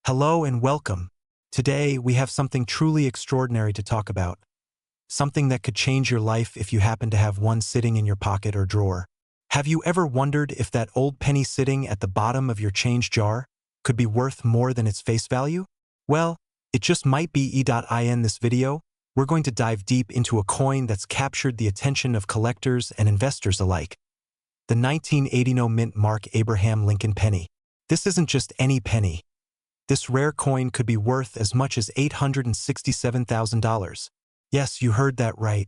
Hello and welcome. Today, we have something truly extraordinary to talk about. Something that could change your life if you happen to have one sitting in your pocket or drawer. Have you ever wondered if that old penny sitting at the bottom of your change jar could be worth more than its face value? Well, it just might be. In this video, we're going to dive deep into a coin that's captured the attention of collectors and investors alike. The 1980 mint mark Abraham Lincoln penny. This isn't just any penny. This rare coin could be worth as much as $867,000. Yes, you heard that right.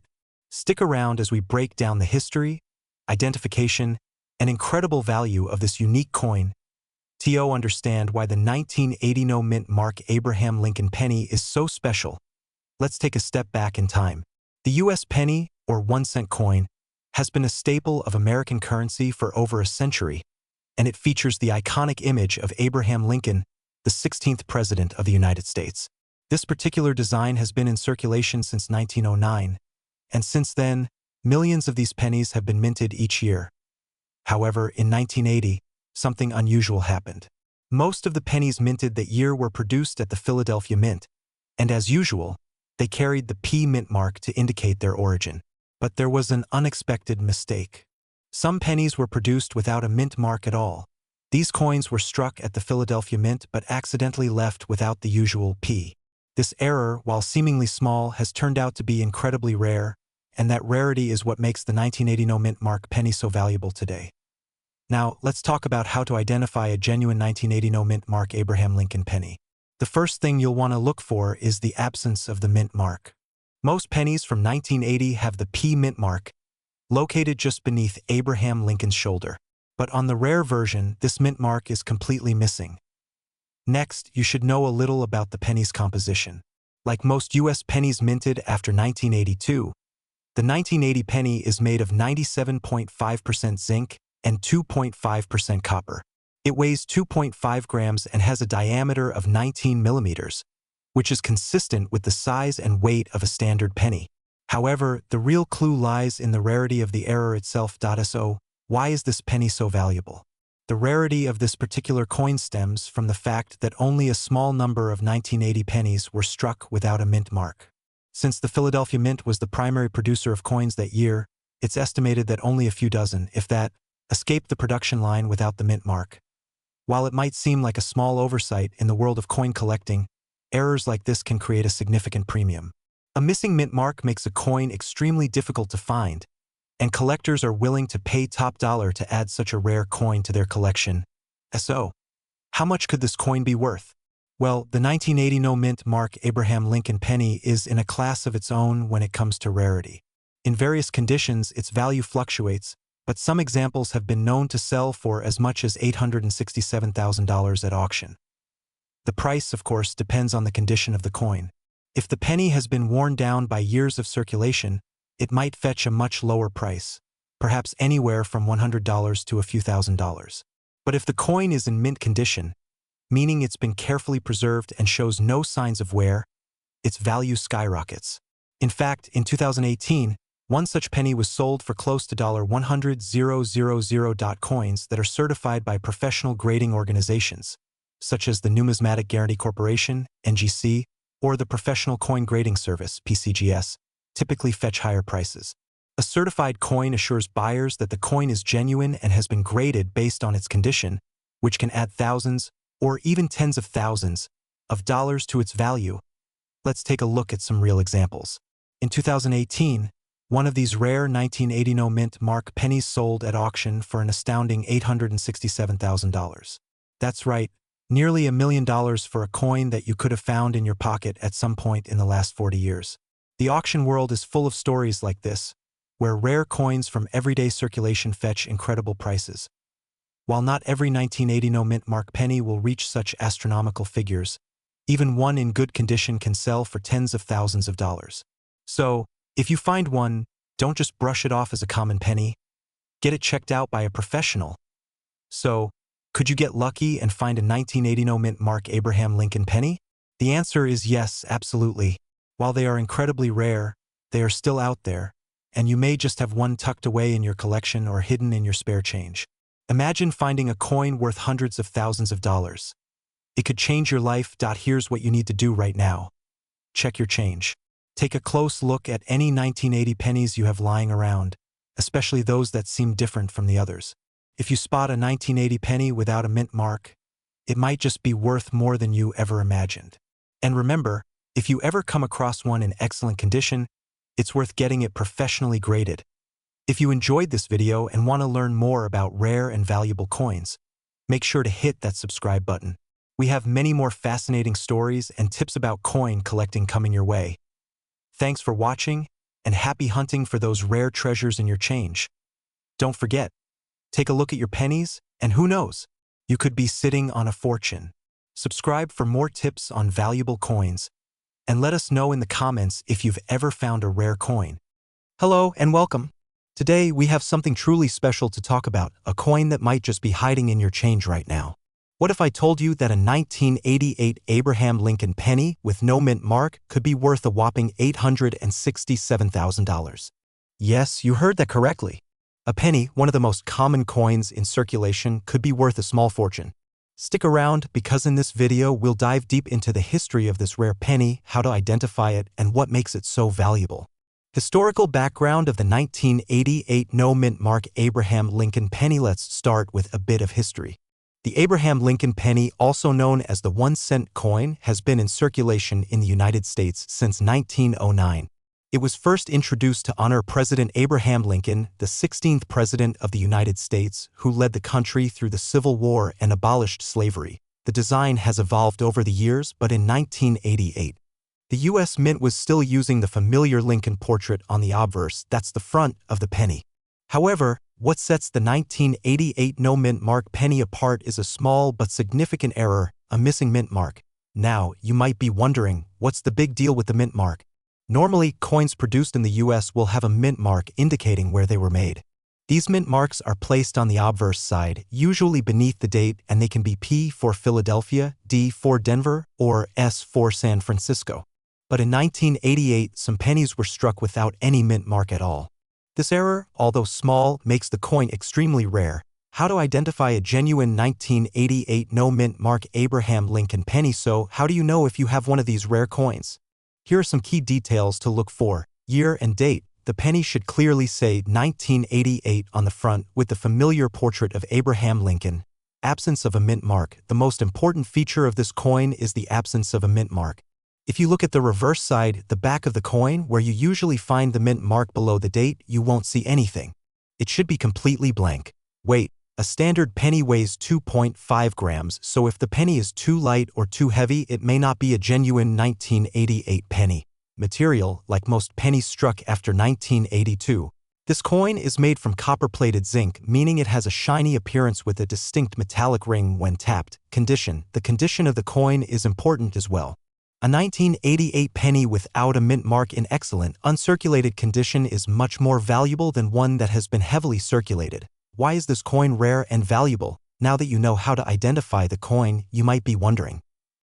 Stick around as we break down the history, identification, and incredible value of this unique coin to understand why the 1980 mint mark Abraham Lincoln penny is so special. Let's take a step back in time. The U.S. penny, or 1-cent coin, has been a staple of American currency for over a century, and it features the iconic image of Abraham Lincoln, the 16th President of the United States. This particular design has been in circulation since 1909, and since then, millions of these pennies have been minted each year. However, in 1980, something unusual happened. Most of the pennies minted that year were produced at the Philadelphia Mint, and as usual, they carried the P mint mark to indicate their origin. But there was an unexpected mistake. Some pennies were produced without a mint mark at all. These coins were struck at the Philadelphia Mint but accidentally left without the usual P. This error, while seemingly small, has turned out to be incredibly rare, and that rarity is what makes the 1980 mint mark penny so valuable today. Now, let's talk about how to identify a genuine 1980 mint mark Abraham Lincoln penny. The first thing you'll want to look for is the absence of the mint mark. Most pennies from 1980 have the P mint mark, located just beneath Abraham Lincoln's shoulder. But on the rare version, this mint mark is completely missing. Next, you should know a little about the penny's composition. Like most U.S. pennies minted after 1982, the 1980 penny is made of 97.5% zinc and 2.5% copper. It weighs 2.5 grams and has a diameter of 19 millimeters, which is consistent with the size and weight of a standard penny. However, the real clue lies in the rarity of the error itself. So, why is this penny so valuable? The rarity of this particular coin stems from the fact that only a small number of 1980 pennies were struck without a mint mark. Since the Philadelphia Mint was the primary producer of coins that year, it's estimated that only a few dozen, if that, escaped the production line without the mint mark. While it might seem like a small oversight in the world of coin collecting, errors like this can create a significant premium. A missing mint mark makes a coin extremely difficult to find, and collectors are willing to pay top dollar to add such a rare coin to their collection. So, how much could this coin be worth? Well, the 1980 mint mark Abraham Lincoln penny is in a class of its own when it comes to rarity. In various conditions, its value fluctuates, but some examples have been known to sell for as much as $867,000 at auction. The price, of course, depends on the condition of the coin. If the penny has been worn down by years of circulation, it might fetch a much lower price, perhaps anywhere from $100 to a few $1,000s. But if the coin is in mint condition, meaning it's been carefully preserved and shows no signs of wear, its value skyrockets. In fact, in 2018, one such penny was sold for close to $100,000. Coins that are certified by professional grading organizations, such as the Numismatic Guarantee Corporation, NGC, or the Professional Coin Grading Service, PCGS, typically fetch higher prices. A certified coin assures buyers that the coin is genuine and has been graded based on its condition, which can add thousands or even tens of thousands of dollars to its value. Let's take a look at some real examples. In 2018, one of these rare 1980 mint mark pennies sold at auction for an astounding $867,000. That's right, nearly $1 million for a coin that you could have found in your pocket at some point in the last 40 years. The auction world is full of stories like this, where rare coins from everyday circulation fetch incredible prices. While not every 1980 mint mark penny will reach such astronomical figures, even one in good condition can sell for tens of thousands of dollars. So, if you find one, don't just brush it off as a common penny. Get it checked out by a professional. So, could you get lucky and find a 1980 mint mark Abraham Lincoln penny? The answer is yes, absolutely. While they are incredibly rare, they are still out there, and you may just have one tucked away in your collection or hidden in your spare change. Imagine finding a coin worth hundreds of thousands of dollars. It could change your life. Here's what you need to do right now. Check your change. Take a close look at any 1980 pennies you have lying around, especially those that seem different from the others. If you spot a 1980 penny without a mint mark, it might just be worth more than you ever imagined. And remember, if you ever come across one in excellent condition, it's worth getting it professionally graded. If you enjoyed this video and want to learn more about rare and valuable coins, make sure to hit that subscribe button. We have many more fascinating stories and tips about coin collecting coming your way. Thanks for watching, and happy hunting for those rare treasures in your change. Don't forget, take a look at your pennies, and who knows, you could be sitting on a fortune. Subscribe for more tips on valuable coins, and let us know in the comments if you've ever found a rare coin. Hello and welcome. Today we have something truly special to talk about, a coin that might just be hiding in your change right now. What if I told you that a 1988 Abraham Lincoln penny with no mint mark could be worth a whopping $867,000? Yes, you heard that correctly. A penny, one of the most common coins in circulation, could be worth a small fortune. Stick around because in this video we'll dive deep into the history of this rare penny, how to identify it, and what makes it so valuable. Historical background of the 1988 no mint mark Abraham Lincoln penny. Let's start with a bit of history. The Abraham Lincoln penny, also known as the 1-cent coin, has been in circulation in the United States since 1909. It was first introduced to honor President Abraham Lincoln, the 16th President of the United States, who led the country through the Civil War and abolished slavery. The design has evolved over the years, but in 1988, the U.S. Mint was still using the familiar Lincoln portrait on the obverse, that's the front of the penny. However, what sets the 1988 no mint mark penny apart is a small but significant error, a missing mint mark. Now, you might be wondering, what's the big deal with the mint mark? Normally, coins produced in the U.S. will have a mint mark indicating where they were made. These mint marks are placed on the obverse side, usually beneath the date, and they can be P for Philadelphia, D for Denver, or S for San Francisco. But in 1988, some pennies were struck without any mint mark at all. This error, although small, makes the coin extremely rare. How to identify a genuine 1988 no mint mark Abraham Lincoln penny? So, how do you know if you have one of these rare coins? Here are some key details to look for. Year and date. The penny should clearly say 1988 on the front with the familiar portrait of Abraham Lincoln. Absence of a mint mark. The most important feature of this coin is the absence of a mint mark. If you look at the reverse side, the back of the coin, where you usually find the mint mark below the date, you won't see anything. It should be completely blank. Weight. A standard penny weighs 2.5 grams, so if the penny is too light or too heavy, it may not be a genuine 1988 penny. Material. Like most pennies struck after 1982, this coin is made from copper-plated zinc, meaning it has a shiny appearance with a distinct metallic ring when tapped. Condition. The condition of the coin is important as well. A 1988 penny without a mint mark in excellent, uncirculated condition is much more valuable than one that has been heavily circulated. Why is this coin rare and valuable? Now that you know how to identify the coin, you might be wondering,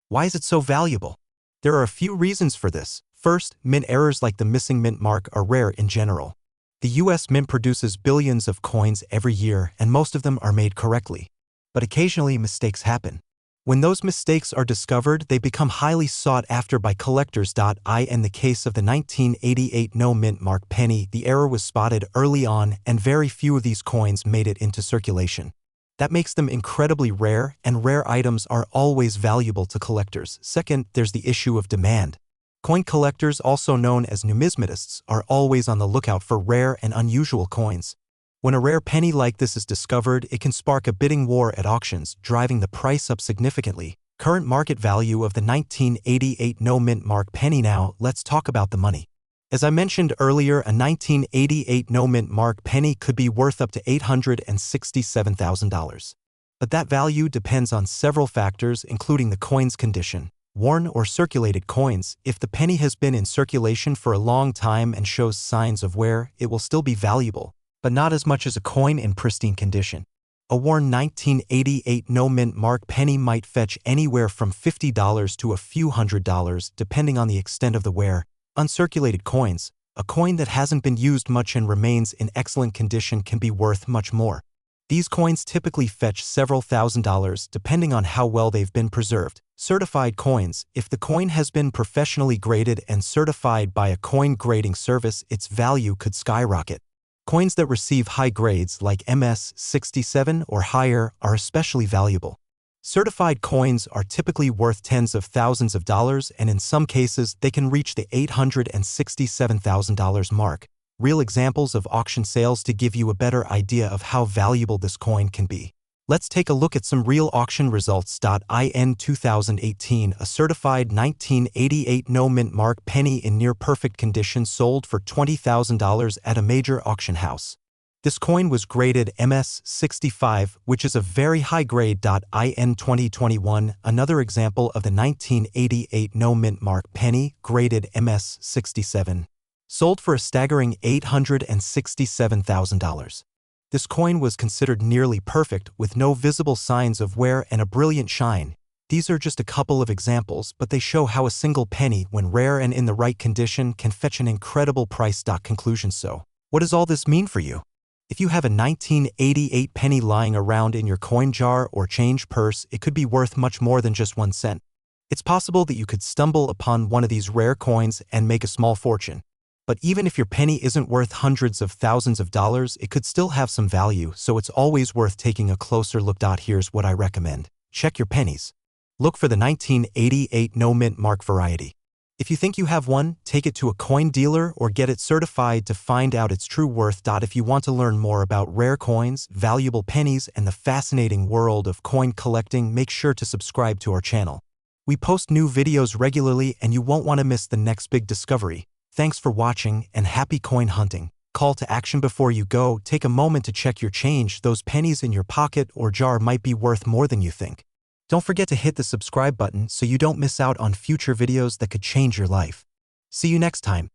why is it so valuable? There are a few reasons for this. First, mint errors like the missing mint mark are rare in general. The U.S. Mint produces billions of coins every year, and most of them are made correctly. But occasionally mistakes happen. When those mistakes are discovered, they become highly sought after by collectors. In the case of the 1988 no mint mark penny, the error was spotted early on, and very few of these coins made it into circulation. That makes them incredibly rare, and rare items are always valuable to collectors. Second, there's the issue of demand. Coin collectors, also known as numismatists, are always on the lookout for rare and unusual coins. When a rare penny like this is discovered, it can spark a bidding war at auctions, driving the price up significantly. Current market value of the 1988 no mint mark penny. Now, let's talk about the money. As I mentioned earlier, a 1988 no mint mark penny could be worth up to $867,000. But that value depends on several factors, including the coin's condition. Worn or circulated coins. If the penny has been in circulation for a long time and shows signs of wear, it will still be valuable, but not as much as a coin in pristine condition. A worn 1988 no mint mark penny might fetch anywhere from $50 to a few $100s, depending on the extent of the wear. Uncirculated coins. A coin that hasn't been used much and remains in excellent condition can be worth much more. These coins typically fetch several $1,000s depending on how well they've been preserved. Certified coins. If the coin has been professionally graded and certified by a coin grading service, its value could skyrocket. Coins that receive high grades like MS-67 or higher are especially valuable. Certified coins are typically worth tens of thousands of dollars, and in some cases they can reach the $867,000 mark. Real examples of auction sales to give you a better idea of how valuable this coin can be. Let's take a look at some real auction results. In 2018, a certified 1988 no-mint mark penny in near-perfect condition sold for $20,000 at a major auction house. This coin was graded MS-65, which is a very high grade. In 2021, another example of the 1988 no-mint mark penny, graded MS-67, sold for a staggering $867,000. This coin was considered nearly perfect, with no visible signs of wear and a brilliant shine. These are just a couple of examples, but they show how a single penny, when rare and in the right condition, can fetch an incredible price. Conclusion. So, what does all this mean for you? If you have a 1988 penny lying around in your coin jar or change purse, it could be worth much more than just 1 cent. It's possible that you could stumble upon one of these rare coins and make a small fortune. But even if your penny isn't worth hundreds of thousands of dollars, it could still have some value, so it's always worth taking a closer look. Here's what I recommend. Check your pennies. Look for the 1988 no-mint mark variety. If you think you have one, take it to a coin dealer or get it certified to find out its true worth. If you want to learn more about rare coins, valuable pennies, and the fascinating world of coin collecting, make sure to subscribe to our channel. We post new videos regularly and you won't want to miss the next big discovery. Thanks for watching and happy coin hunting. Call to action before you go. Take a moment to check your change. Those pennies in your pocket or jar might be worth more than you think. Don't forget to hit the subscribe button so you don't miss out on future videos that could change your life. See you next time.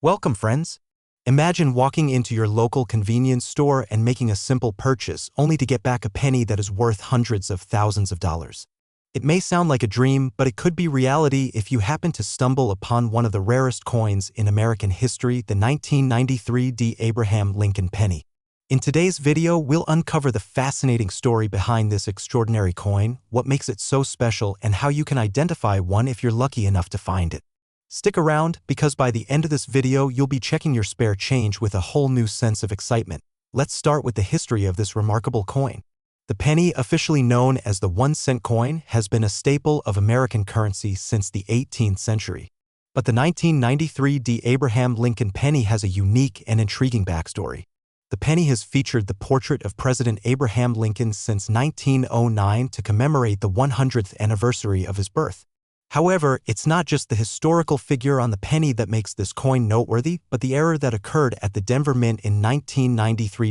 Welcome, friends. Imagine walking into your local convenience store and making a simple purchase only to get back a penny that is worth hundreds of thousands of dollars. It may sound like a dream, but it could be reality if you happen to stumble upon one of the rarest coins in American history, the 1993 Abraham Lincoln penny. In today's video, we'll uncover the fascinating story behind this extraordinary coin, what makes it so special, and how you can identify one if you're lucky enough to find it. Stick around, because by the end of this video, you'll be checking your spare change with a whole new sense of excitement. Let's start with the history of this remarkable coin. The penny, officially known as the 1-cent coin, has been a staple of American currency since the 18th century. But the 1993 Abraham Lincoln penny has a unique and intriguing backstory. The penny has featured the portrait of President Abraham Lincoln since 1909 to commemorate the 100th anniversary of his birth. However, it's not just the historical figure on the penny that makes this coin noteworthy, but the error that occurred at the Denver Mint in 1993.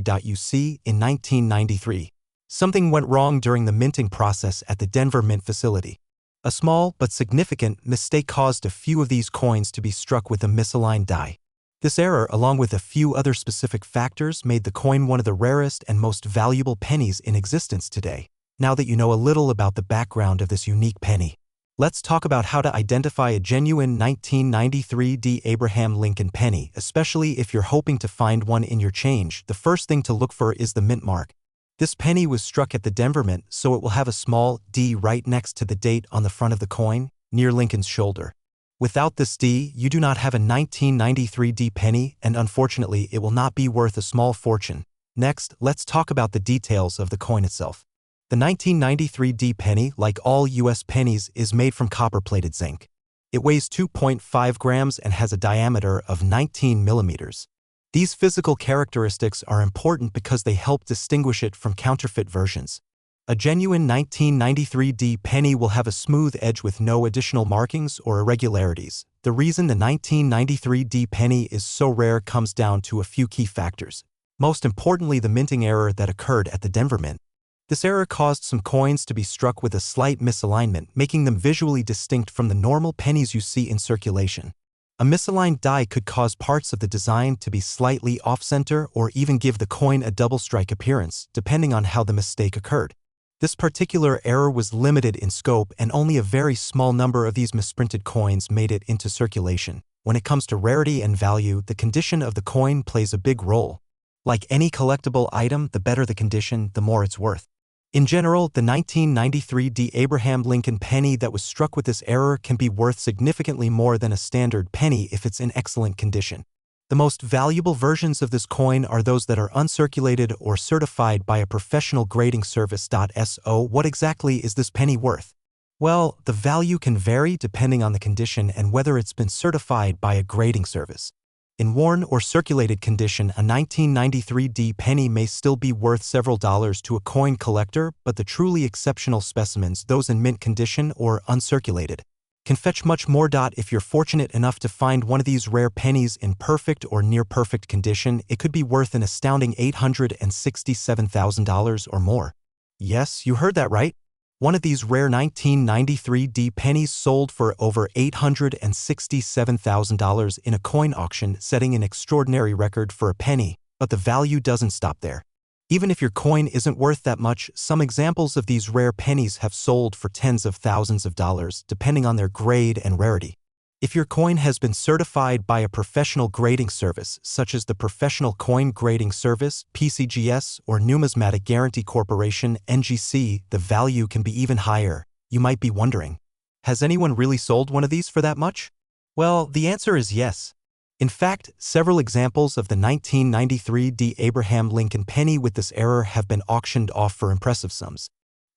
In 1993, something went wrong during the minting process at the Denver Mint facility. A small but significant mistake caused a few of these coins to be struck with a misaligned die. This error, along with a few other specific factors, made the coin one of the rarest and most valuable pennies in existence today. Now that you know a little about the background of this unique penny, let's talk about how to identify a genuine 1993 Abraham Lincoln penny, especially if you're hoping to find one in your change. The first thing to look for is the mint mark. This penny was struck at the Denver Mint, so it will have a small D right next to the date on the front of the coin, near Lincoln's shoulder. Without this D, you do not have a 1993 penny, and unfortunately, it will not be worth a small fortune. Next, let's talk about the details of the coin itself. The 1993 penny, like all U.S. pennies, is made from copper-plated zinc. It weighs 2.5 grams and has a diameter of 19 millimeters. These physical characteristics are important because they help distinguish it from counterfeit versions. A genuine 1993 penny will have a smooth edge with no additional markings or irregularities. The reason the 1993 penny is so rare comes down to a few key factors. Most importantly, the minting error that occurred at the Denver Mint. This error caused some coins to be struck with a slight misalignment, making them visually distinct from the normal pennies you see in circulation. A misaligned die could cause parts of the design to be slightly off-center or even give the coin a double-strike appearance, depending on how the mistake occurred. This particular error was limited in scope, and only a very small number of these misprinted coins made it into circulation. When it comes to rarity and value, the condition of the coin plays a big role. Like any collectible item, the better the condition, the more it's worth. In general, the 1993 D. Abraham Lincoln penny that was struck with this error can be worth significantly more than a standard penny if it's in excellent condition. The most valuable versions of this coin are those that are uncirculated or certified by a professional grading service. So what exactly is this penny worth? Well, the value can vary depending on the condition and whether it's been certified by a grading service. In worn or circulated condition, a 1993 D penny may still be worth several dollars to a coin collector, but the truly exceptional specimens, those in mint condition or uncirculated, can fetch much more. If you're fortunate enough to find one of these rare pennies in perfect or near-perfect condition, it could be worth an astounding $867,000 or more. Yes, you heard that right. One of these rare 1993 D pennies sold for over $867,000 in a coin auction, setting an extraordinary record for a penny. But the value doesn't stop there. Even if your coin isn't worth that much, some examples of these rare pennies have sold for tens of thousands of dollars, depending on their grade and rarity. If your coin has been certified by a professional grading service, such as the Professional Coin Grading Service, PCGS, or Numismatic Guarantee Corporation, NGC, the value can be even higher. You might be wondering, has anyone really sold one of these for that much? Well, the answer is yes. In fact, several examples of the 1993 D. Abraham Lincoln penny with this error have been auctioned off for impressive sums.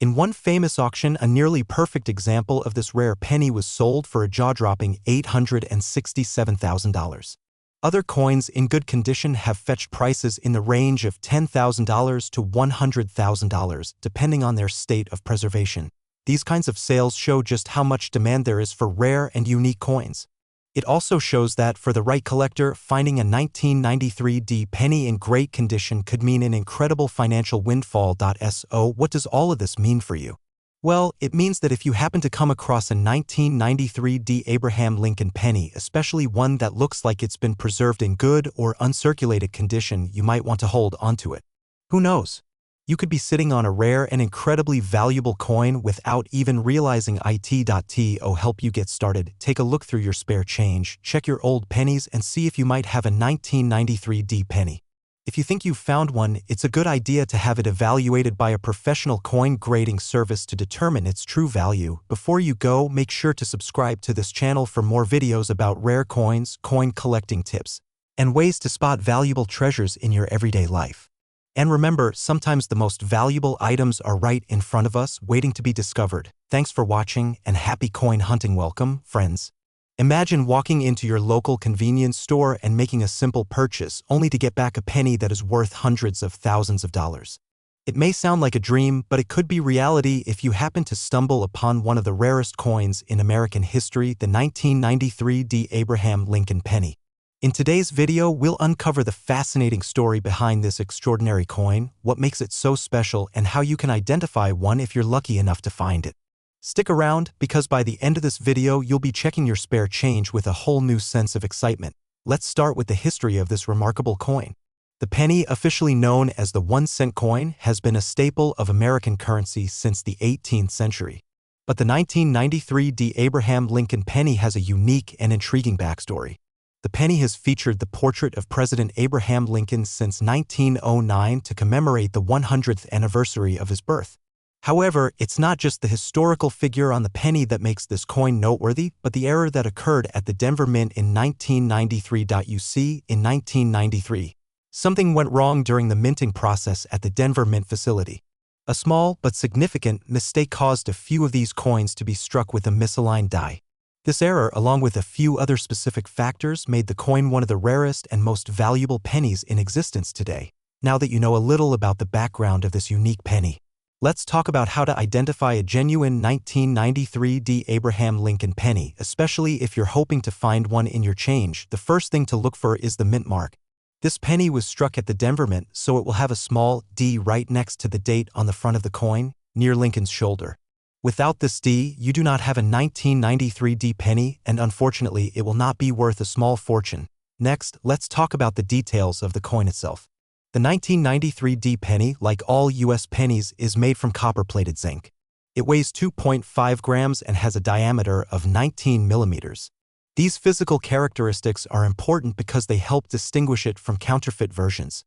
In one famous auction, a nearly perfect example of this rare penny was sold for a jaw-dropping $867,000. Other coins in good condition have fetched prices in the range of $10,000 to $100,000, depending on their state of preservation. These kinds of sales show just how much demand there is for rare and unique coins. It also shows that, for the right collector, finding a 1993 D penny in great condition could mean an incredible financial windfall. So what does all of this mean for you? Well, it means that if you happen to come across a 1993 D Abraham Lincoln penny, especially one that looks like it's been preserved in good or uncirculated condition, you might want to hold onto it. Who knows? You could be sitting on a rare and incredibly valuable coin without even realizing it. To help you get started, take a look through your spare change, check your old pennies, and see if you might have a 1993 D penny. If you think you've found one, it's a good idea to have it evaluated by a professional coin grading service to determine its true value. Before you go, make sure to subscribe to this channel for more videos about rare coins, coin collecting tips, and ways to spot valuable treasures in your everyday life. And remember, sometimes the most valuable items are right in front of us, waiting to be discovered. Thanks for watching, and happy coin hunting. Welcome, friends. Imagine walking into your local convenience store and making a simple purchase, only to get back a penny that is worth hundreds of thousands of dollars. It may sound like a dream, but it could be reality if you happen to stumble upon one of the rarest coins in American history, the 1993 D. Abraham Lincoln penny. In today's video, we'll uncover the fascinating story behind this extraordinary coin, what makes it so special, and how you can identify one if you're lucky enough to find it. Stick around, because by the end of this video, you'll be checking your spare change with a whole new sense of excitement. Let's start with the history of this remarkable coin. The penny, officially known as the 1-cent coin, has been a staple of American currency since the 18th century. But the 1993 D. Abraham Lincoln penny has a unique and intriguing backstory. The penny has featured the portrait of President Abraham Lincoln since 1909 to commemorate the 100th anniversary of his birth. However, it's not just the historical figure on the penny that makes this coin noteworthy, but the error that occurred at the Denver Mint in 1993. You see, in 1993, something went wrong during the minting process at the Denver Mint facility. A small but significant mistake caused a few of these coins to be struck with a misaligned die. This error, along with a few other specific factors, made the coin one of the rarest and most valuable pennies in existence today. Now that you know a little about the background of this unique penny, let's talk about how to identify a genuine 1993 D. Abraham Lincoln penny, especially if you're hoping to find one in your change. The first thing to look for is the mint mark. This penny was struck at the Denver Mint, so it will have a small D right next to the date on the front of the coin, near Lincoln's shoulder. Without this D, you do not have a 1993 D penny, and unfortunately, it will not be worth a small fortune. Next, let's talk about the details of the coin itself. The 1993 D penny, like all U.S. pennies, is made from copper-plated zinc. It weighs 2.5 grams and has a diameter of 19 millimeters. These physical characteristics are important because they help distinguish it from counterfeit versions.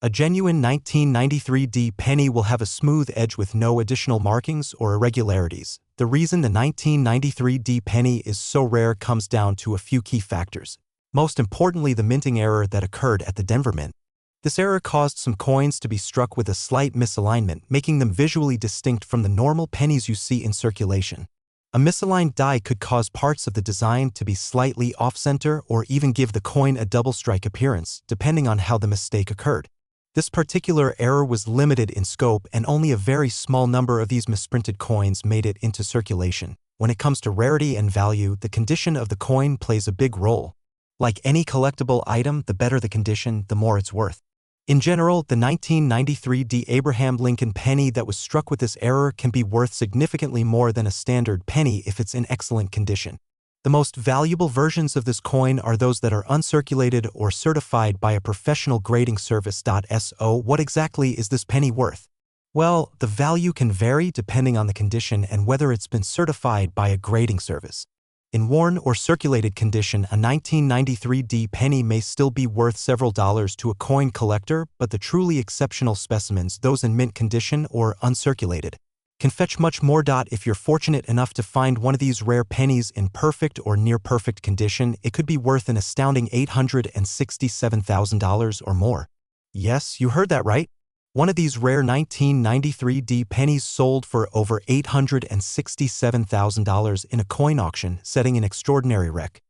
A genuine 1993 penny will have a smooth edge with no additional markings or irregularities. The reason the 1993 penny is so rare comes down to a few key factors. Most importantly, the minting error that occurred at the Denver Mint. This error caused some coins to be struck with a slight misalignment, making them visually distinct from the normal pennies you see in circulation. A misaligned die could cause parts of the design to be slightly off-center or even give the coin a double-strike appearance, depending on how the mistake occurred. This particular error was limited in scope, and only a very small number of these misprinted coins made it into circulation. When it comes to rarity and value, the condition of the coin plays a big role. Like any collectible item, the better the condition, the more it's worth. In general, the 1993 Abraham Lincoln penny that was struck with this error can be worth significantly more than a standard penny if it's in excellent condition. The most valuable versions of this coin are those that are uncirculated or certified by a professional grading service. So what exactly is this penny worth? Well, the value can vary depending on the condition and whether it's been certified by a grading service. In worn or circulated condition, a 1993 penny may still be worth several dollars to a coin collector, but the truly exceptional specimens, those in mint condition or uncirculated, can fetch much more. If you're fortunate enough to find one of these rare pennies in perfect or near-perfect condition, it could be worth an astounding $867,000 or more. Yes, you heard that right. One of these rare 1993 pennies sold for over $867,000 in a coin auction, setting an extraordinary record.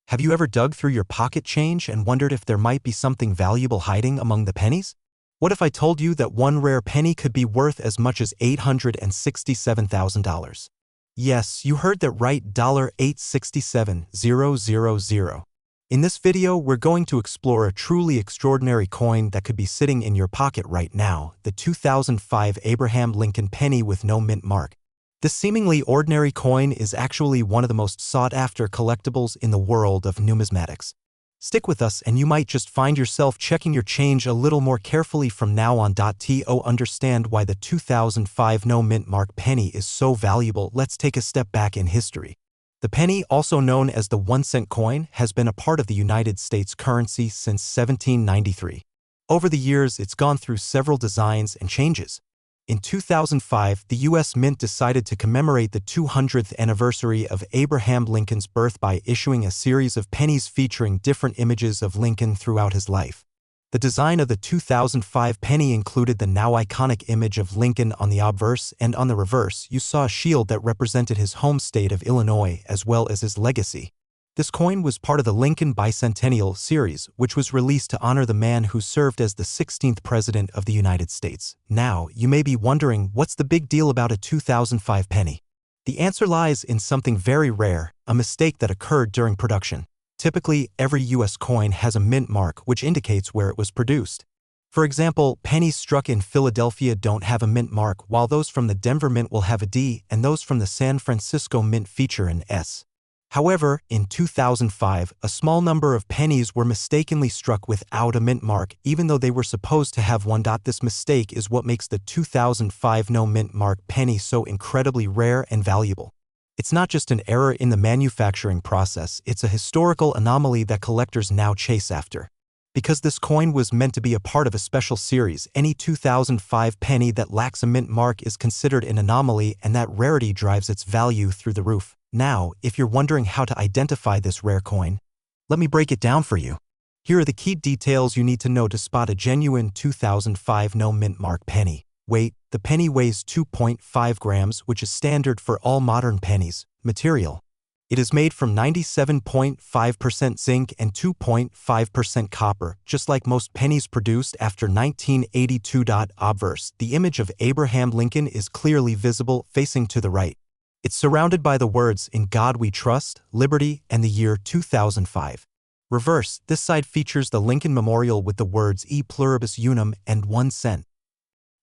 Have you ever dug through your pocket change and wondered if there might be something valuable hiding among the pennies? What if I told you that one rare penny could be worth as much as $867,000? Yes, you heard that right, $867,000. In this video, we're going to explore a truly extraordinary coin that could be sitting in your pocket right now, the 2005 Abraham Lincoln penny with no mint mark. This seemingly ordinary coin is actually one of the most sought-after collectibles in the world of numismatics. Stick with us and you might just find yourself checking your change a little more carefully from now on. To understand why the 2005 no mint mark penny is so valuable, let's take a step back in history. The penny, also known as the 1-cent coin, has been a part of the United States currency since 1793. Over the years, it's gone through several designs and changes. In 2005, the U.S. Mint decided to commemorate the 200th anniversary of Abraham Lincoln's birth by issuing a series of pennies featuring different images of Lincoln throughout his life. The design of the 2005 penny included the now iconic image of Lincoln on the obverse, and on the reverse, you saw a shield that represented his home state of Illinois as well as his legacy. This coin was part of the Lincoln Bicentennial series, which was released to honor the man who served as the 16th President of the United States. Now, you may be wondering, what's the big deal about a 2005 penny? The answer lies in something very rare, a mistake that occurred during production. Typically, every U.S. coin has a mint mark which indicates where it was produced. For example, pennies struck in Philadelphia don't have a mint mark, while those from the Denver Mint will have a D, and those from the San Francisco Mint feature an S. However, in 2005, a small number of pennies were mistakenly struck without a mint mark, even though they were supposed to have one. This mistake is what makes the 2005 no mint mark penny so incredibly rare and valuable. It's not just an error in the manufacturing process, it's a historical anomaly that collectors now chase after. Because this coin was meant to be a part of a special series, any 2005 penny that lacks a mint mark is considered an anomaly, and that rarity drives its value through the roof. Now, if you're wondering how to identify this rare coin, let me break it down for you. Here are the key details you need to know to spot a genuine 2005 no mint mark penny. Weight: the penny weighs 2.5 grams, which is standard for all modern pennies. Material: it is made from 97.5% zinc and 2.5% copper, just like most pennies produced after 1982. Obverse: the image of Abraham Lincoln is clearly visible, facing to the right. It's surrounded by the words "In God We Trust," "Liberty," and the year 2005. Reverse: this side features the Lincoln Memorial with the words "E Pluribus Unum" and 1 cent.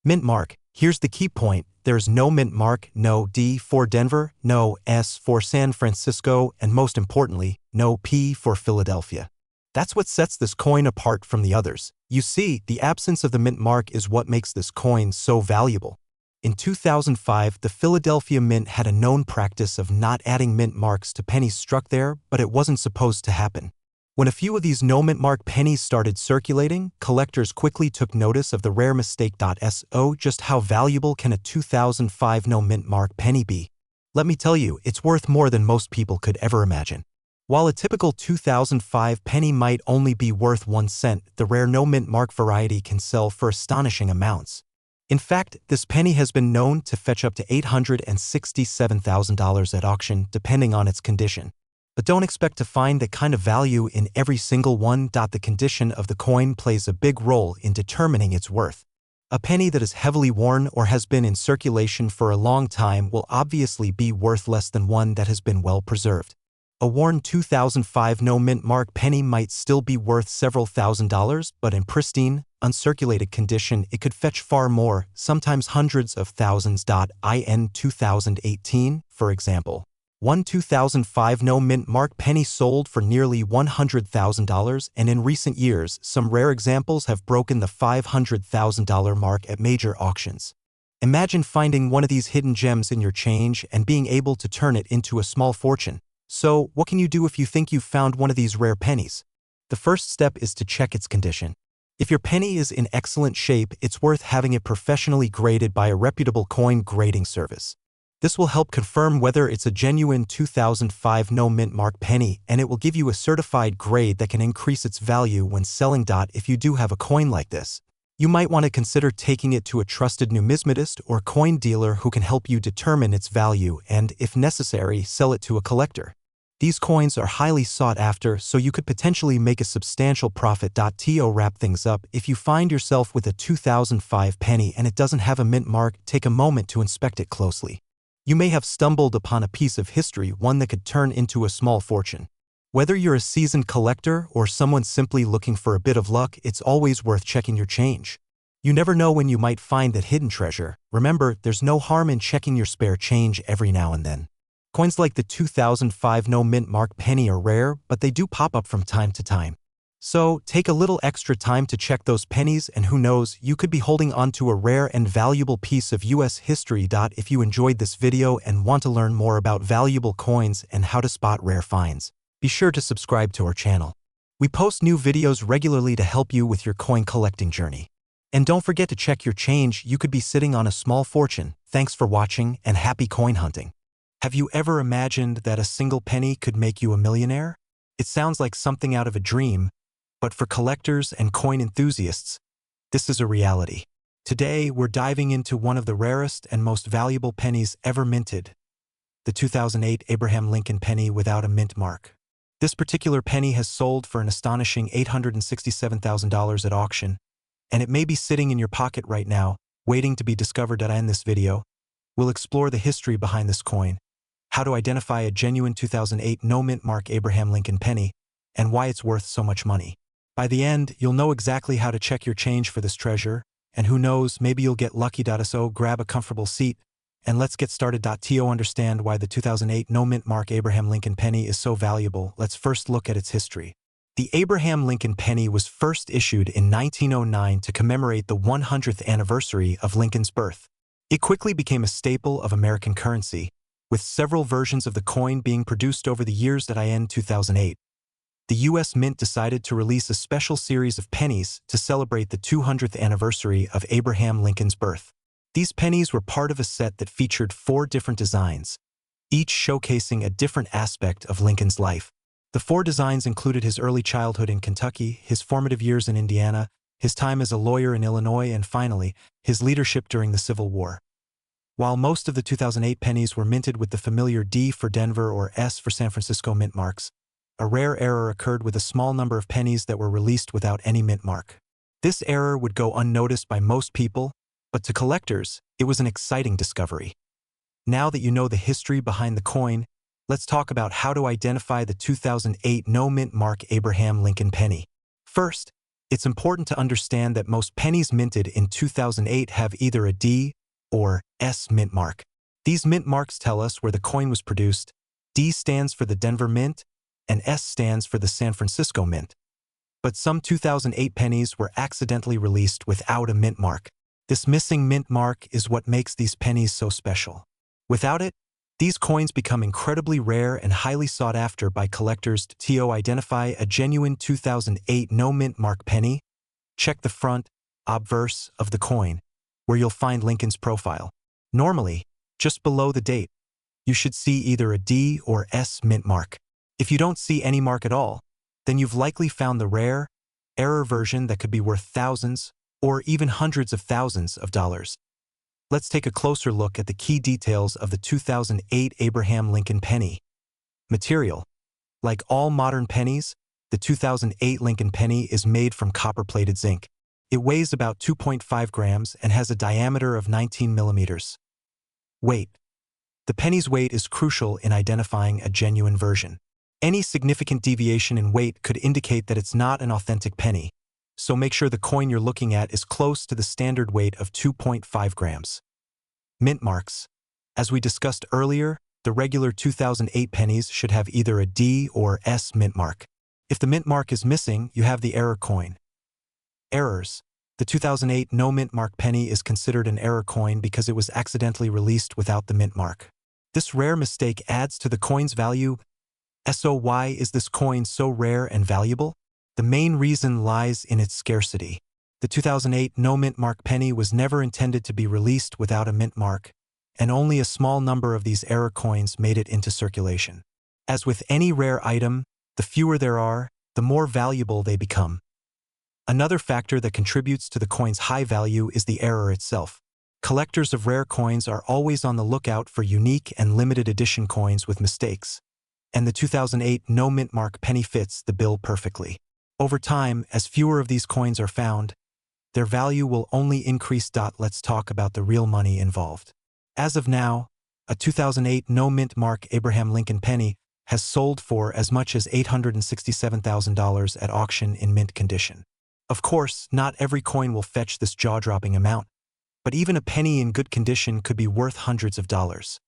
Mint mark: here's the key point, there's no mint mark, no D for Denver, no S for San Francisco, and most importantly, no P for Philadelphia. That's what sets this coin apart from the others. You see, the absence of the mint mark is what makes this coin so valuable. In 2005, the Philadelphia Mint had a known practice of not adding mint marks to pennies struck there, but it wasn't supposed to happen. When a few of these no-mint mark pennies started circulating, collectors quickly took notice of the rare mistake. So just how valuable can a 2005 no-mint mark penny be? Let me tell you, it's worth more than most people could ever imagine. While a typical 2005 penny might only be worth 1 cent, the rare no-mint mark variety can sell for astonishing amounts. In fact, this penny has been known to fetch up to $867,000 at auction, depending on its condition. But don't expect to find that kind of value in every single one. The condition of the coin plays a big role in determining its worth. A penny that is heavily worn or has been in circulation for a long time will obviously be worth less than one that has been well preserved. A worn 2005 no-mint mark penny might still be worth several $1,000s, but in pristine, uncirculated condition it could fetch far more, sometimes hundreds of thousands. In 2018, for example, one 2005 no-mint mark penny sold for nearly $100,000, and in recent years, some rare examples have broken the $500,000 mark at major auctions. Imagine finding one of these hidden gems in your change and being able to turn it into a small fortune. So, what can you do if you think you've found one of these rare pennies? The first step is to check its condition. If your penny is in excellent shape, it's worth having it professionally graded by a reputable coin grading service. This will help confirm whether it's a genuine 2005 no-mint mark penny, and it will give you a certified grade that can increase its value when selling. If you do have a coin like this, you might want to consider taking it to a trusted numismatist or coin dealer who can help you determine its value and, if necessary, sell it to a collector. These coins are highly sought after, so you could potentially make a substantial profit. To wrap things up, if you find yourself with a 2005 penny and it doesn't have a mint mark, take a moment to inspect it closely. You may have stumbled upon a piece of history, one that could turn into a small fortune. Whether you're a seasoned collector or someone simply looking for a bit of luck, it's always worth checking your change. You never know when you might find that hidden treasure. Remember, there's no harm in checking your spare change every now and then. Coins like the 2005 no-mint mark penny are rare, but they do pop up from time to time. So, take a little extra time to check those pennies, and who knows, you could be holding on to a rare and valuable piece of US history. If you enjoyed this video and want to learn more about valuable coins and how to spot rare finds, be sure to subscribe to our channel. We post new videos regularly to help you with your coin collecting journey. And don't forget to check your change, you could be sitting on a small fortune. Thanks for watching, and happy coin hunting. Have you ever imagined that a single penny could make you a millionaire? It sounds like something out of a dream, but for collectors and coin enthusiasts, this is a reality. Today, we're diving into one of the rarest and most valuable pennies ever minted, the 2008 Abraham Lincoln penny without a mint mark. This particular penny has sold for an astonishing $867,000 at auction, and it may be sitting in your pocket right now, waiting to be discovered. In this video, we'll explore the history behind this coin, how to identify a genuine 2008 no-mint mark Abraham Lincoln penny, and why it's worth so much money. By the end, you'll know exactly how to check your change for this treasure, and who knows, maybe you'll get lucky. So grab a comfortable seat, and let's get started. To understand why the 2008 no-mint mark Abraham Lincoln penny is so valuable, let's first look at its history. The Abraham Lincoln penny was first issued in 1909 to commemorate the 100th anniversary of Lincoln's birth. It quickly became a staple of American currency, with several versions of the coin being produced over the years. In 2008, the U.S. Mint decided to release a special series of pennies to celebrate the 200th anniversary of Abraham Lincoln's birth. These pennies were part of a set that featured 4 different designs, each showcasing a different aspect of Lincoln's life. The 4 designs included his early childhood in Kentucky, his formative years in Indiana, his time as a lawyer in Illinois, and finally, his leadership during the Civil War. While most of the 2008 pennies were minted with the familiar D for Denver or S for San Francisco mint marks, a rare error occurred with a small number of pennies that were released without any mint mark. This error would go unnoticed by most people, but to collectors, it was an exciting discovery. Now that you know the history behind the coin, let's talk about how to identify the 2008 no-mint mark Abraham Lincoln penny. First, it's important to understand that most pennies minted in 2008 have either a D or S mint mark. These mint marks tell us where the coin was produced. D stands for the Denver Mint, and S stands for the San Francisco Mint. But some 2008 pennies were accidentally released without a mint mark. This missing mint mark is what makes these pennies so special. Without it, These coins become incredibly rare and highly sought after by collectors. To identify a genuine 2008 no-mint mark penny, check the front obverse of the coin, where you'll find Lincoln's profile. Normally, just below the date, you should see either a D or S mint mark. If you don't see any mark at all, then you've likely found the rare, error version that could be worth thousands or even hundreds of thousands of dollars. Let's take a closer look at the key details of the 2008 Abraham Lincoln penny. Material. Like all modern pennies, the 2008 Lincoln penny is made from copper-plated zinc. It weighs about 2.5 grams and has a diameter of 19 millimeters. Weight. The penny's weight is crucial in identifying a genuine version. Any significant deviation in weight could indicate that it's not an authentic penny, so make sure the coin you're looking at is close to the standard weight of 2.5 grams. Mint marks. As we discussed earlier, the regular 2008 pennies should have either a D or S mint mark. If the mint mark is missing, you have the error coin. Errors. The 2008 no mint mark penny is considered an error coin because it was accidentally released without the mint mark. This rare mistake adds to the coin's value. So why is this coin so rare and valuable? The main reason lies in its scarcity. The 2008 no mint mark penny was never intended to be released without a mint mark, and only a small number of these error coins made it into circulation. As with any rare item, the fewer there are, the more valuable they become. Another factor that contributes to the coin's high value is the error itself. Collectors of rare coins are always on the lookout for unique and limited edition coins with mistakes, and the 2008 no mint mark penny fits the bill perfectly. Over time, as fewer of these coins are found, their value will only increase. Let's talk about the real money involved. As of now, a 2008 no mint mark Abraham Lincoln penny has sold for as much as $867,000 at auction in mint condition. Of course, not every coin will fetch this jaw-dropping amount, but even a penny in good condition could be worth hundreds of dollars.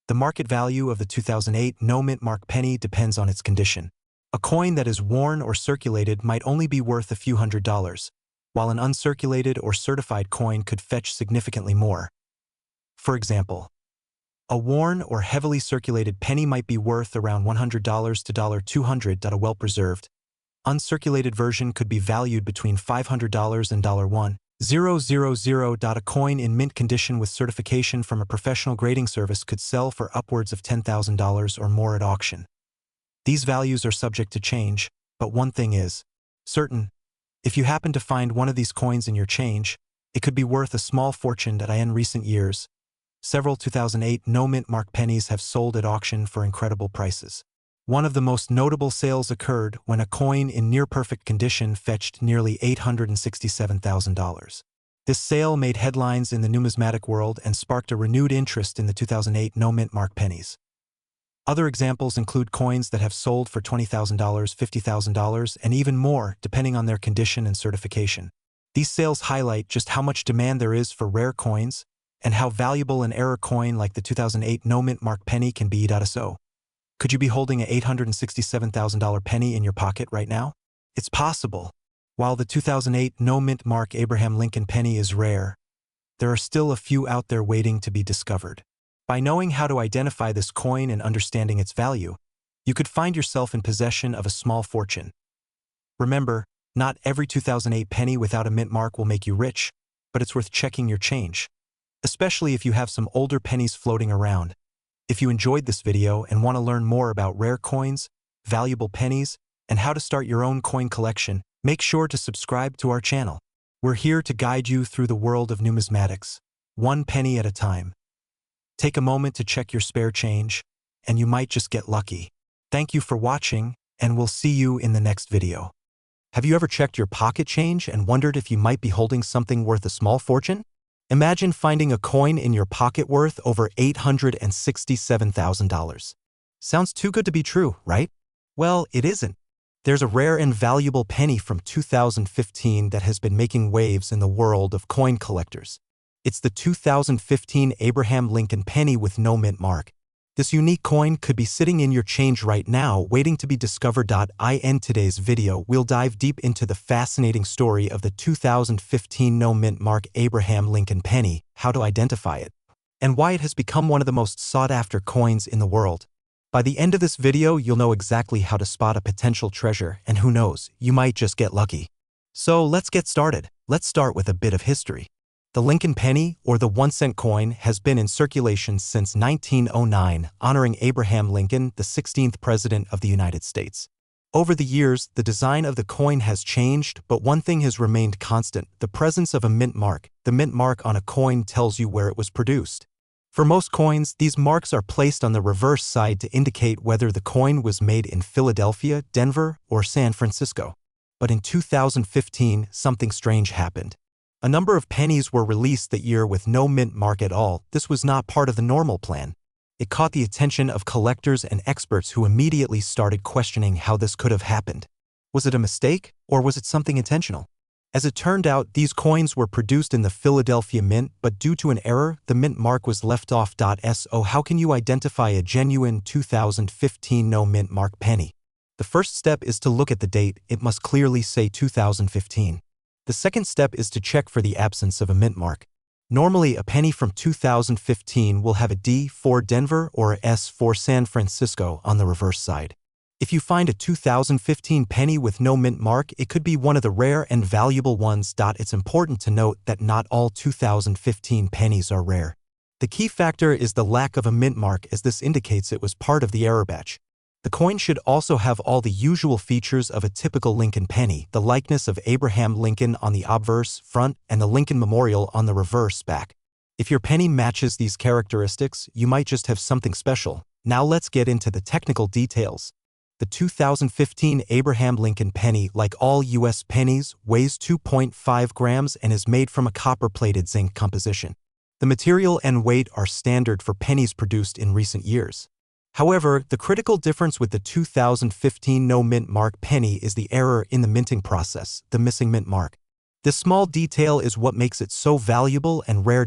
The market value of the 2008 no mint mark penny depends on its condition. A coin that is worn or circulated might only be worth a few $100s, while an uncirculated or certified coin could fetch significantly more. For example, a worn or heavily circulated penny might be worth around $100 to $200. A well-preserved, uncirculated version could be valued between $500 and $1,000. A coin in mint condition with certification from a professional grading service could sell for upwards of $10,000 or more at auction. These values are subject to change, but one thing is certain. If you happen to find one of these coins in your change, it could be worth a small fortune. In recent years, several 2008 no mint mark pennies have sold at auction for incredible prices. One of the most notable sales occurred when a coin in near-perfect condition fetched nearly $867,000. This sale made headlines in the numismatic world and sparked a renewed interest in the 2008 no mint mark pennies. Other examples include coins that have sold for $20,000, $50,000, and even more, depending on their condition and certification. These sales highlight just how much demand there is for rare coins and how valuable an error coin like the 2008 no mint mark penny can be. So, could you be holding an $867,000 penny in your pocket right now? It's possible. While the 2008 no mint mark Abraham Lincoln penny is rare, there are still a few out there waiting to be discovered. By knowing how to identify this coin and understanding its value, you could find yourself in possession of a small fortune. Remember, not every 2008 penny without a mint mark will make you rich, but it's worth checking your change, especially if you have some older pennies floating around. If you enjoyed this video and want to learn more about rare coins, valuable pennies, and how to start your own coin collection, make sure to subscribe to our channel. We're here to guide you through the world of numismatics, one penny at a time. Take a moment to check your spare change, and you might just get lucky. Thank you for watching, and we'll see you in the next video. Have you ever checked your pocket change and wondered if you might be holding something worth a small fortune? Imagine finding a coin in your pocket worth over $867,000. Sounds too good to be true, right? Well, it isn't. There's a rare and valuable penny from 2015 that has been making waves in the world of coin collectors. It's the 2015 Abraham Lincoln penny with no mint mark. This unique coin could be sitting in your change right now, waiting to be discovered. In today's video, we'll dive deep into the fascinating story of the 2015 no mint mark Abraham Lincoln penny, how to identify it, and why it has become one of the most sought-after coins in the world. By the end of this video, you'll know exactly how to spot a potential treasure, and who knows, you might just get lucky. So let's get started. Let's start with a bit of history. The Lincoln penny, or the 1-cent coin, has been in circulation since 1909, honoring Abraham Lincoln, the 16th President of the United States. Over the years, the design of the coin has changed, but one thing has remained constant: the presence of a mint mark. The mint mark on a coin tells you where it was produced. For most coins, these marks are placed on the reverse side to indicate whether the coin was made in Philadelphia, Denver, or San Francisco. But in 2015, something strange happened. A number of pennies were released that year with no mint mark at all. This was not part of the normal plan. It caught the attention of collectors and experts who immediately started questioning how this could have happened. Was it a mistake, or was it something intentional? As it turned out, these coins were produced in the Philadelphia Mint, but due to an error, the mint mark was left off. So how can you identify a genuine 2015 no mint mark penny? The first step is to look at the date. It must clearly say 2015. The second step is to check for the absence of a mint mark. Normally, a penny from 2015 will have a D for Denver or a S for San Francisco on the reverse side. If you find a 2015 penny with no mint mark, it could be one of the rare and valuable ones. It's important to note that not all 2015 pennies are rare. The key factor is the lack of a mint mark, as this indicates it was part of the error batch. The coin should also have all the usual features of a typical Lincoln penny: the likeness of Abraham Lincoln on the obverse front and the Lincoln Memorial on the reverse back. If your penny matches these characteristics, you might just have something special. Now let's get into the technical details. The 2015 Abraham Lincoln penny, like all U.S. pennies, weighs 2.5 grams and is made from a copper-plated zinc composition. The material and weight are standard for pennies produced in recent years. However, the critical difference with the 2015 no mint mark penny is the error in the minting process, the missing mint mark. This small detail is what makes it so valuable and rare.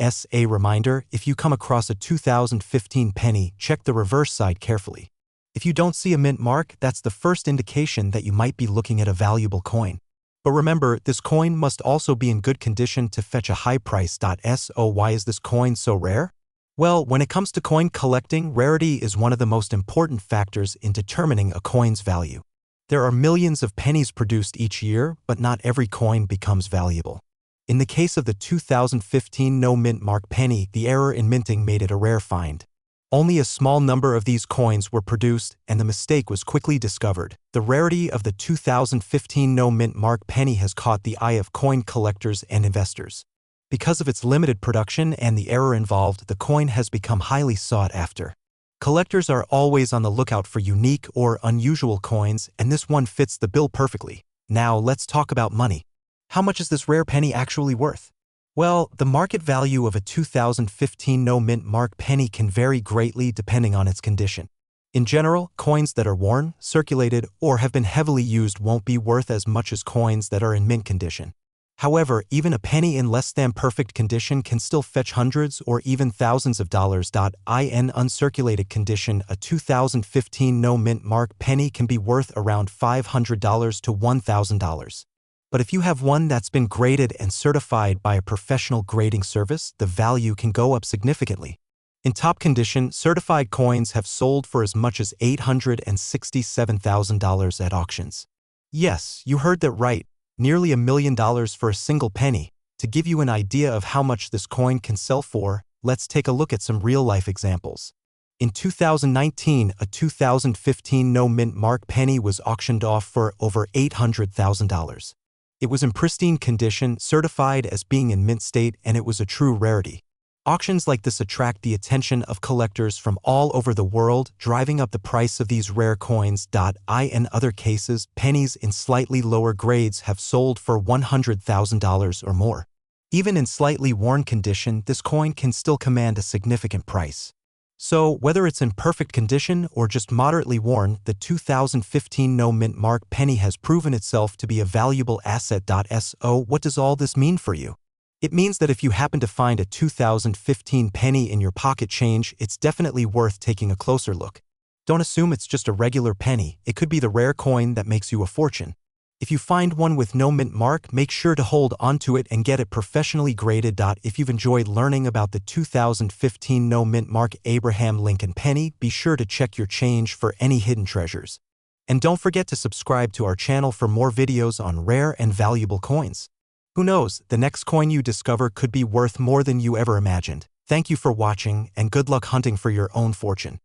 As a reminder, if you come across a 2015 penny, check the reverse side carefully. If you don't see a mint mark, that's the first indication that you might be looking at a valuable coin. But remember, this coin must also be in good condition to fetch a high price. So why is this coin so rare? Well, when it comes to coin collecting, rarity is one of the most important factors in determining a coin's value. There are millions of pennies produced each year, but not every coin becomes valuable. In the case of the 2015 no mint mark penny, the error in minting made it a rare find. Only a small number of these coins were produced, and the mistake was quickly discovered. The rarity of the 2015 no mint mark penny has caught the eye of coin collectors and investors. Because of its limited production and the error involved, the coin has become highly sought after. Collectors are always on the lookout for unique or unusual coins, and this one fits the bill perfectly. Now let's talk about money. How much is this rare penny actually worth? Well, the market value of a 2015 no mint mark penny can vary greatly depending on its condition. In general, coins that are worn, circulated, or have been heavily used won't be worth as much as coins that are in mint condition. However, even a penny in less than perfect condition can still fetch hundreds or even thousands of dollars. In uncirculated condition, a 2015 no mint mark penny can be worth around $500 to $1,000. But if you have one that's been graded and certified by a professional grading service, the value can go up significantly. In top condition, certified coins have sold for as much as $867,000 at auctions. Yes, you heard that right. Nearly $1 million for a single penny. To give you an idea of how much this coin can sell for, let's take a look at some real-life examples. In 2019, a 2015 no mint mark penny was auctioned off for over $800,000. It was in pristine condition, certified as being in mint state, and it was a true rarity. Auctions like this attract the attention of collectors from all over the world, driving up the price of these rare coins. In other cases, pennies in slightly lower grades have sold for $100,000 or more. Even in slightly worn condition, this coin can still command a significant price. So, whether it's in perfect condition or just moderately worn, the 2015 no mint mark penny has proven itself to be a valuable asset. So, what does all this mean for you? It means that if you happen to find a 2015 penny in your pocket change, it's definitely worth taking a closer look. Don't assume it's just a regular penny. It could be the rare coin that makes you a fortune. If you find one with no mint mark, make sure to hold onto it and get it professionally graded. If you've enjoyed learning about the 2015 no mint mark Abraham Lincoln penny, be sure to check your change for any hidden treasures. And don't forget to subscribe to our channel for more videos on rare and valuable coins. Who knows, the next coin you discover could be worth more than you ever imagined. Thank you for watching, and good luck hunting for your own fortune.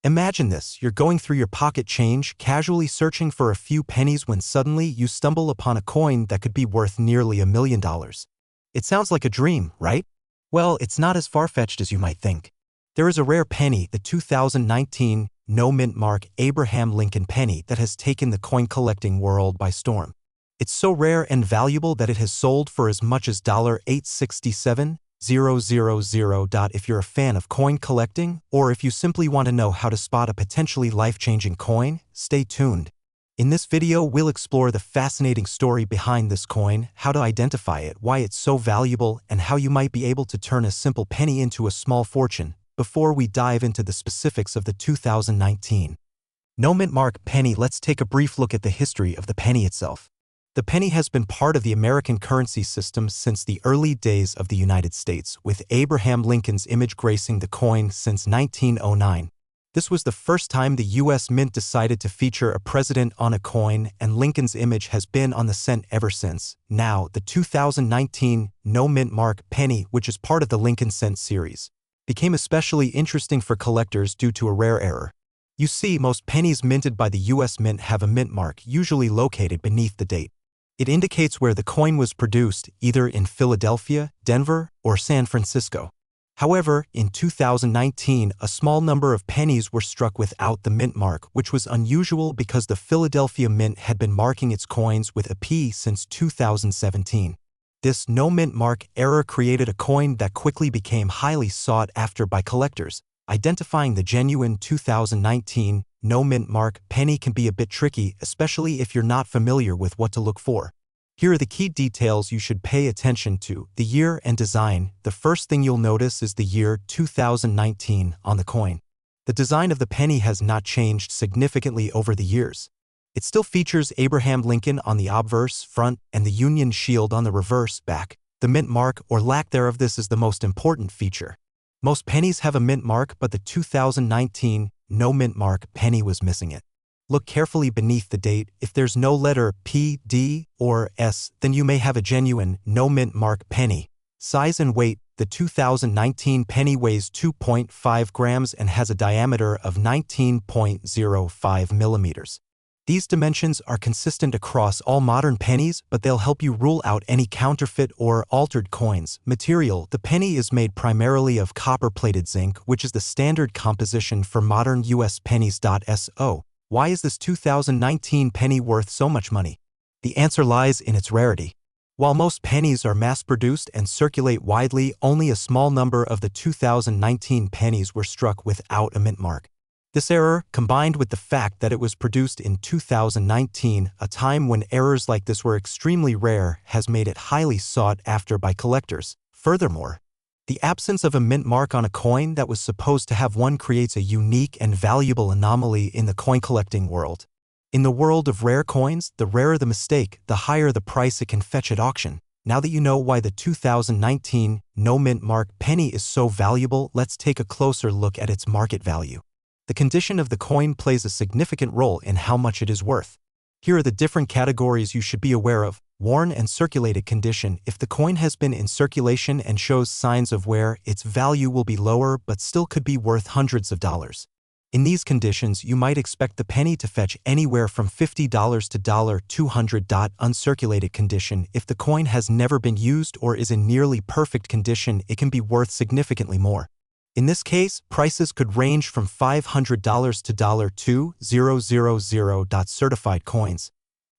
Imagine this, you're going through your pocket change, casually searching for a few pennies when suddenly you stumble upon a coin that could be worth nearly $1 million. It sounds like a dream, right? Well, it's not as far-fetched as you might think. There is a rare penny, the 2019 no mint mark Abraham Lincoln penny, that has taken the coin collecting world by storm. It's so rare and valuable that it has sold for as much as $867,000. If you're a fan of coin collecting, or if you simply want to know how to spot a potentially life-changing coin, stay tuned. In this video, we'll explore the fascinating story behind this coin, how to identify it, why it's so valuable, and how you might be able to turn a simple penny into a small fortune. Before we dive into the specifics of the 2019 no mint mark penny, let's take a brief look at the history of the penny itself. The penny has been part of the American currency system since the early days of the United States, with Abraham Lincoln's image gracing the coin since 1909. This was the first time the U.S. Mint decided to feature a president on a coin, and Lincoln's image has been on the cent ever since. Now, the 2019 no mint mark penny, which is part of the Lincoln cent series, became especially interesting for collectors due to a rare error. You see, most pennies minted by the U.S. Mint have a mint mark usually located beneath the date. It indicates where the coin was produced, either in Philadelphia, Denver, or San Francisco. However, in 2019, a small number of pennies were struck without the mint mark, which was unusual because the Philadelphia Mint had been marking its coins with a P since 2017. This no mint mark error created a coin that quickly became highly sought after by collectors. Identifying the genuine 2019 no mint mark penny can be a bit tricky, especially if you're not familiar with what to look for. Here are the key details you should pay attention to. The year and design. The first thing you'll notice is the year 2019 on the coin. The design of the penny has not changed significantly over the years. It still features Abraham Lincoln on the obverse front and the Union Shield on the reverse back. The mint mark, or lack thereof, this is the most important feature. Most pennies have a mint mark, but the 2019 no mint mark penny was missing it. Look carefully beneath the date. If there's no letter P, D, or S, then you may have a genuine no mint mark penny. Size and weight. The 2019 penny weighs 2.5 grams and has a diameter of 19.05 millimeters. These dimensions are consistent across all modern pennies, but they'll help you rule out any counterfeit or altered coins. Material. The penny is made primarily of copper-plated zinc, which is the standard composition for modern U.S. pennies. So, why is this 2019 penny worth so much money? The answer lies in its rarity. While most pennies are mass-produced and circulate widely, only a small number of the 2019 pennies were struck without a mint mark. This error, combined with the fact that it was produced in 2019, a time when errors like this were extremely rare, has made it highly sought after by collectors. Furthermore, the absence of a mint mark on a coin that was supposed to have one creates a unique and valuable anomaly in the coin collecting world. In the world of rare coins, the rarer the mistake, the higher the price it can fetch at auction. Now that you know why the 2019 no mint mark penny is so valuable, let's take a closer look at its market value. The condition of the coin plays a significant role in how much it is worth. Here are the different categories you should be aware of. Worn and circulated condition. If the coin has been in circulation and shows signs of wear, its value will be lower but still could be worth hundreds of dollars. In these conditions, you might expect the penny to fetch anywhere from $50 to $200. Uncirculated condition. If the coin has never been used or is in nearly perfect condition, it can be worth significantly more. In this case, prices could range from $500 to $2,000. Certified coins.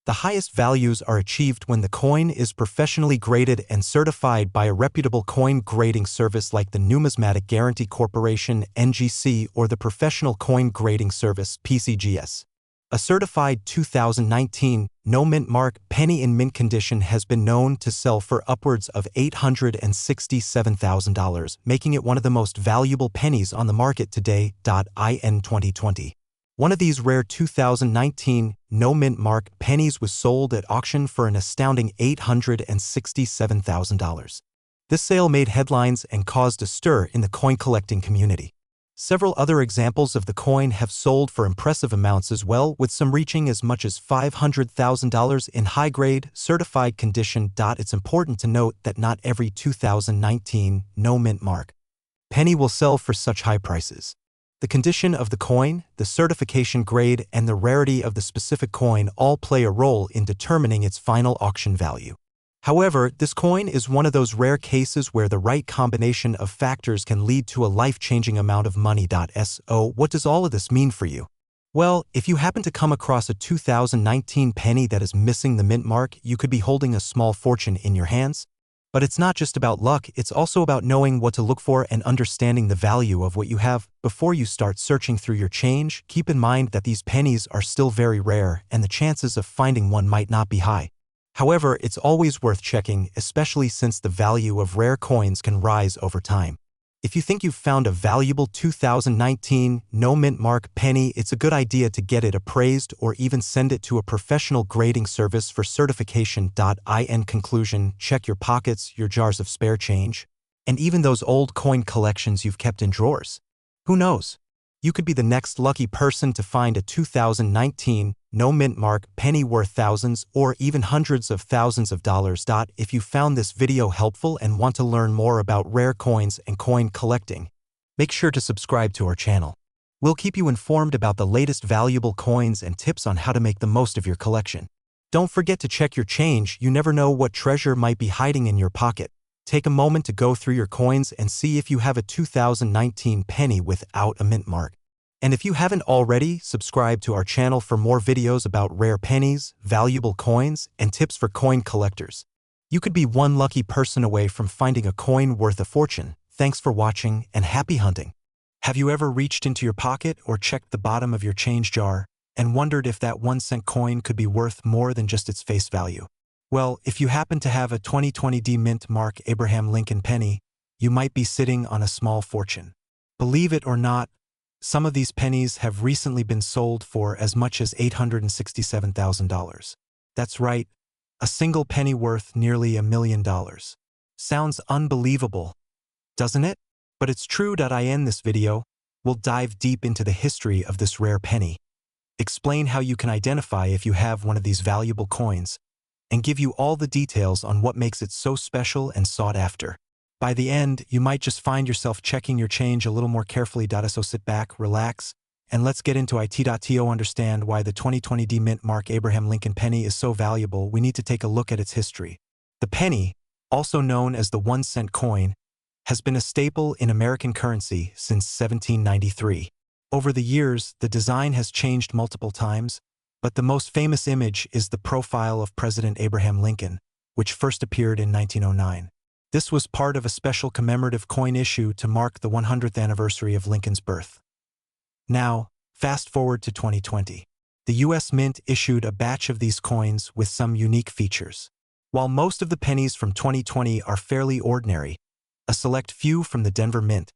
The highest values are achieved when the coin is professionally graded and certified by a reputable coin grading service like the Numismatic Guarantee Corporation (NGC) or the Professional Coin Grading Service (PCGS). A certified 2019 no mint mark penny in mint condition has been known to sell for upwards of $867,000, making it one of the most valuable pennies on the market today. In 2020. One of these rare 2019 no-mint mark pennies was sold at auction for an astounding $867,000. This sale made headlines and caused a stir in the coin-collecting community. Several other examples of the coin have sold for impressive amounts as well, with some reaching as much as $500,000 in high-grade, certified condition. It's important to note that not every 2019 no-mint mark penny will sell for such high prices. The condition of the coin, the certification grade, and the rarity of the specific coin all play a role in determining its final auction value. However, this coin is one of those rare cases where the right combination of factors can lead to a life-changing amount of money. So, what does all of this mean for you? Well, if you happen to come across a 2019 penny that is missing the mint mark, you could be holding a small fortune in your hands. But it's not just about luck, it's also about knowing what to look for and understanding the value of what you have. Before you start searching through your change, keep in mind that these pennies are still very rare and the chances of finding one might not be high. However, it's always worth checking, especially since the value of rare coins can rise over time. If you think you've found a valuable 2019 no-mint mark penny, it's a good idea to get it appraised or even send it to a professional grading service for certification. In conclusion, check your pockets, your jars of spare change, and even those old coin collections you've kept in drawers. Who knows? You could be the next lucky person to find a 2019 no-mint mark penny worth thousands or even hundreds of thousands of dollars. If you found this video helpful and want to learn more about rare coins and coin collecting, make sure to subscribe to our channel. We'll keep you informed about the latest valuable coins and tips on how to make the most of your collection. Don't forget to check your change. You never know what treasure might be hiding in your pocket. Take a moment to go through your coins and see if you have a 2019 penny without a mint mark. And if you haven't already, subscribe to our channel for more videos about rare pennies, valuable coins, and tips for coin collectors. You could be one lucky person away from finding a coin worth a fortune. Thanks for watching and happy hunting. Have you ever reached into your pocket or checked the bottom of your change jar and wondered if that 1-cent coin could be worth more than just its face value? Well, if you happen to have a 2020 mint mark Abraham Lincoln penny, you might be sitting on a small fortune. Believe it or not, some of these pennies have recently been sold for as much as $867,000. That's right, a single penny worth nearly $1 million. Sounds unbelievable, doesn't it? But it's true. In this video, we'll dive deep into the history of this rare penny, explain how you can identify if you have one of these valuable coins, and give you all the details on what makes it so special and sought after. By the end, you might just find yourself checking your change a little more carefully. So sit back, relax, and let's get into it. To understand why the 2020 mint mark Abraham Lincoln penny is so valuable, we need to take a look at its history. The penny, also known as the 1-cent coin, has been a staple in American currency since 1793. Over the years, the design has changed multiple times, but the most famous image is the profile of President Abraham Lincoln, which first appeared in 1909. This was part of a special commemorative coin issue to mark the 100th anniversary of Lincoln's birth. Now, fast forward to 2020. The U.S. Mint issued a batch of these coins with some unique features. While most of the pennies from 2020 are fairly ordinary, a select few from the Denver Mint,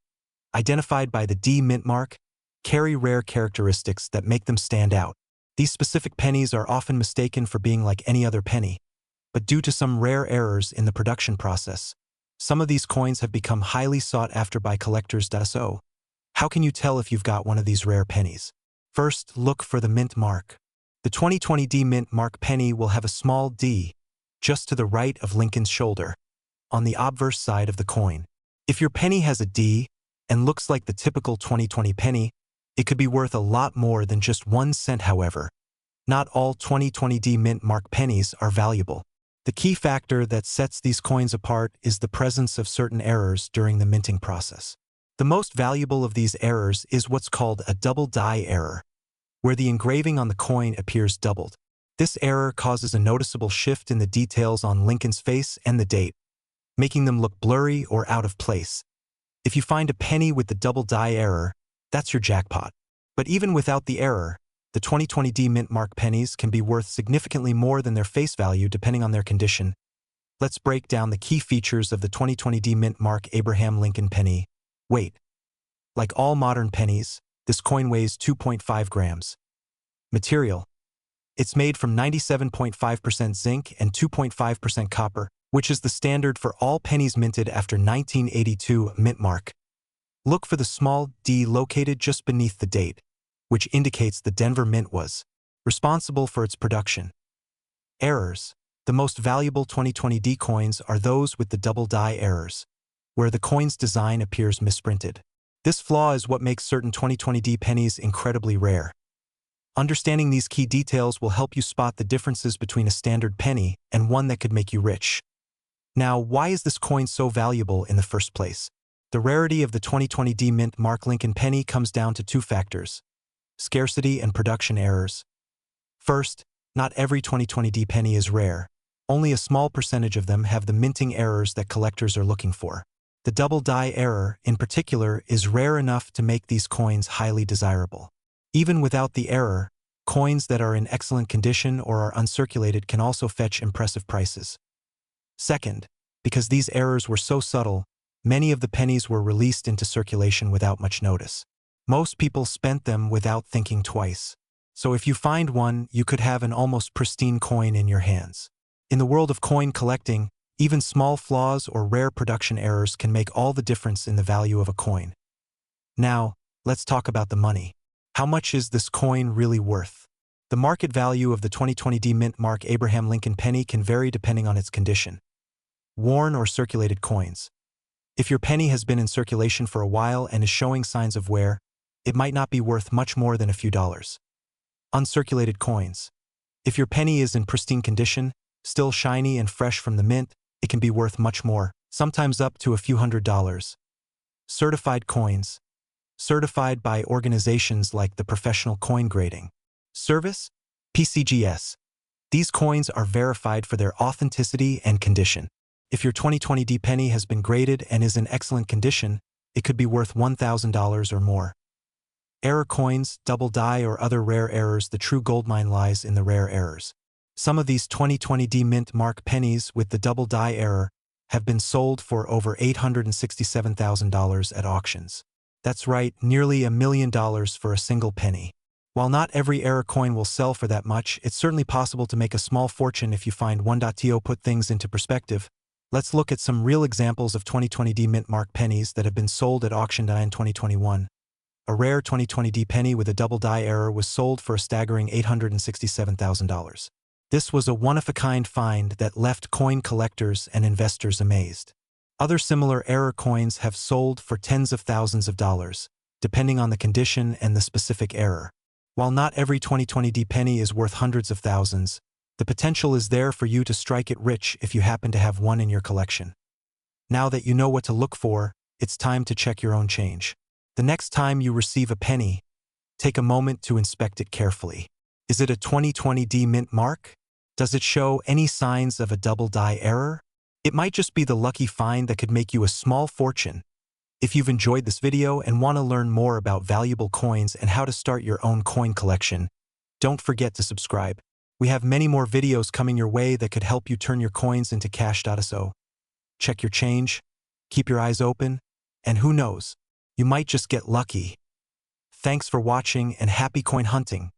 identified by the D mint mark, carry rare characteristics that make them stand out. These specific pennies are often mistaken for being like any other penny, but due to some rare errors in the production process, some of these coins have become highly sought after by collectors. So, how can you tell if you've got one of these rare pennies? First, look for the mint mark. The 2020 D mint mark penny will have a small D just to the right of Lincoln's shoulder, on the obverse side of the coin. If your penny has a D and looks like the typical 2020 penny, it could be worth a lot more than just 1 cent. However, not all 2020 D mint mark pennies are valuable. The key factor that sets these coins apart is the presence of certain errors during the minting process. The most valuable of these errors is what's called a double die error, where the engraving on the coin appears doubled. This error causes a noticeable shift in the details on Lincoln's face and the date, making them look blurry or out of place. If you find a penny with the double die error, that's your jackpot. But even without the error, the 2020 D mint mark pennies can be worth significantly more than their face value depending on their condition. Let's break down the key features of the 2020 D mint mark Abraham Lincoln penny. Wait. Like all modern pennies, This coin weighs 2.5 grams. Material. It's made from 97.5% zinc and 2.5% copper, which is the standard for all pennies minted after 1982 mint mark. Look for the small d located just beneath the date, which indicates the Denver Mint was responsible for its production. Errors. The most valuable 2020D coins are those with the double die errors, where the coin's design appears misprinted. This flaw is what makes certain 2020D pennies incredibly rare. Understanding these key details will help you spot the differences between a standard penny and one that could make you rich. Now, why is this coin so valuable in the first place? The rarity of the 2020D mint mark Lincoln penny comes down to two factors: scarcity and production errors. First, not every 2020D penny is rare. Only a small percentage of them have the minting errors that collectors are looking for. The double die error, in particular, is rare enough to make these coins highly desirable. Even without the error, coins that are in excellent condition or are uncirculated can also fetch impressive prices. Second, because these errors were so subtle, many of the pennies were released into circulation without much notice. Most people spent them without thinking twice. So if you find one, you could have an almost pristine coin in your hands. In the world of coin collecting, even small flaws or rare production errors can make all the difference in the value of a coin. Now, let's talk about the money. How much is this coin really worth? The market value of the 2020D mint mark Abraham Lincoln penny can vary depending on its condition. Worn or circulated coins. If your penny has been in circulation for a while and is showing signs of wear, it might not be worth much more than a few dollars. Uncirculated coins. If your penny is in pristine condition, still shiny and fresh from the mint, it can be worth much more, sometimes up to a few $100s. Certified coins. Certified by organizations like the Professional Coin Grading Service, PCGS. These coins are verified for their authenticity and condition. If your 2020D penny has been graded and is in excellent condition, it could be worth $1,000 or more. Error coins, double die, or other rare errors. The true goldmine lies in the rare errors. Some of these 2020D mint mark pennies with the double die error have been sold for over $867,000 at auctions. That's right, nearly $1 million for a single penny. While not every error coin will sell for that much, it's certainly possible to make a small fortune if you find one. To put things into perspective, let's look at some real examples of 2020D mint mark pennies that have been sold at auction in 2021. A rare 2020D penny with a double die error was sold for a staggering $867,000. This was a one-of-a-kind find that left coin collectors and investors amazed. Other similar error coins have sold for tens of thousands of dollars, depending on the condition and the specific error. While not every 2020D penny is worth hundreds of thousands, the potential is there for you to strike it rich if you happen to have one in your collection. Now that you know what to look for, it's time to check your own change. The next time you receive a penny, take a moment to inspect it carefully. Is it a 2020D mint mark? Does it show any signs of a double die error? It might just be the lucky find that could make you a small fortune. If you've enjoyed this video and want to learn more about valuable coins and how to start your own coin collection, don't forget to subscribe. We have many more videos coming your way that could help you turn your coins into cash. So, check your change, keep your eyes open, and who knows, you might just get lucky. Thanks for watching and happy coin hunting.